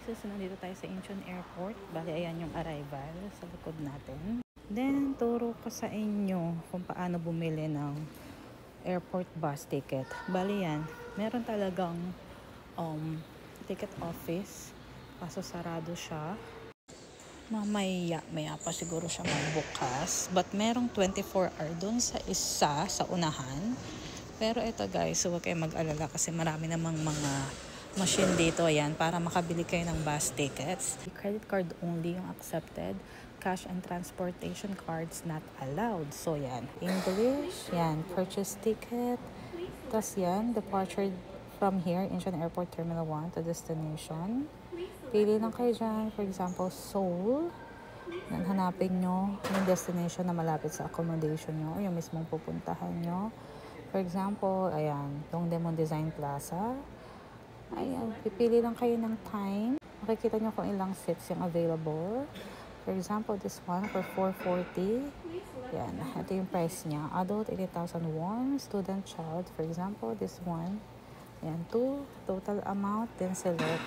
So, nandito tayo sa Incheon Airport. Bali, ayan yung arrival sa likod natin. Then, turo ko sa inyo kung paano bumili ng airport bus ticket. Bali yan, meron talagang ticket office. Kaso sarado siya. Maya pa siguro siya magbukas. But merong 24 hour dun sa isa, sa unahan. Pero ito guys, huwag kayo mag-alala kasi marami namang mga machine dito. Ayan, para makabili kayo ng bus tickets. Credit card only yung accepted. Cash and transportation cards not allowed. So yan, English, yan, purchase ticket. Tapos yan, departure from here, Incheon Airport Terminal 1 to destination. Pili lang kayo dyan, for example, Seoul. Yan, hanapin nyo yung destination na malapit sa accommodation nyo, yung mismong pupuntahan nyo. For example, ayan, Dongdaemun Design Plaza. Ayan, pipili lang kayo ng time. Makikita nyo kung ilang seats yung available. For example, this one for 440. Yan, ito yung price niya. Adult, 80,000 won. Student, child. For example, this one. Yan, 2. Total amount, then select.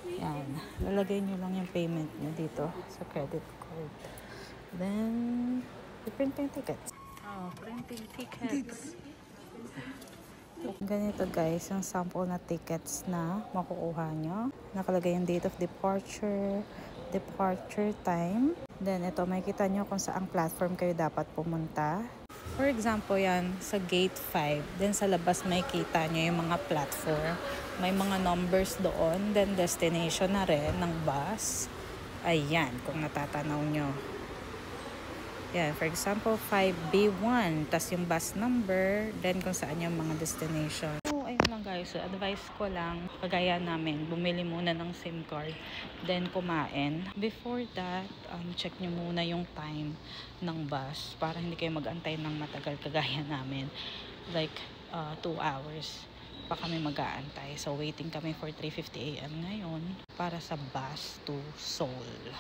Yan, lalagay nyo lang yung payment nyo dito sa credit card. Then, i-print yung tickets. Oh, printing tickets. Ganito guys, yung sample na tickets na makukuha nyo. Nakalagay yung date of departure, departure time. Then ito, makikita nyo kung saang platform kayo dapat pumunta. For example yan, sa gate 5. Then sa labas makikita nyo yung mga platform. May mga numbers doon. Then destination na rin ng bus. Ayan, kung natatanaw nyo. Yan, for example, 5B1. Tas yung bus number. Then kung saan yung mga destination. So, ayun lang guys. So, advice ko lang, kagaya namin, bumili muna ng SIM card. Then kumain. Before that, check nyo muna yung time ng bus. Para hindi kayo mag-antay ng matagal kagaya namin. Like, 2 hours pa kami mag-aantay. So, waiting kami for 3:50 AM ngayon para sa bus to Seoul.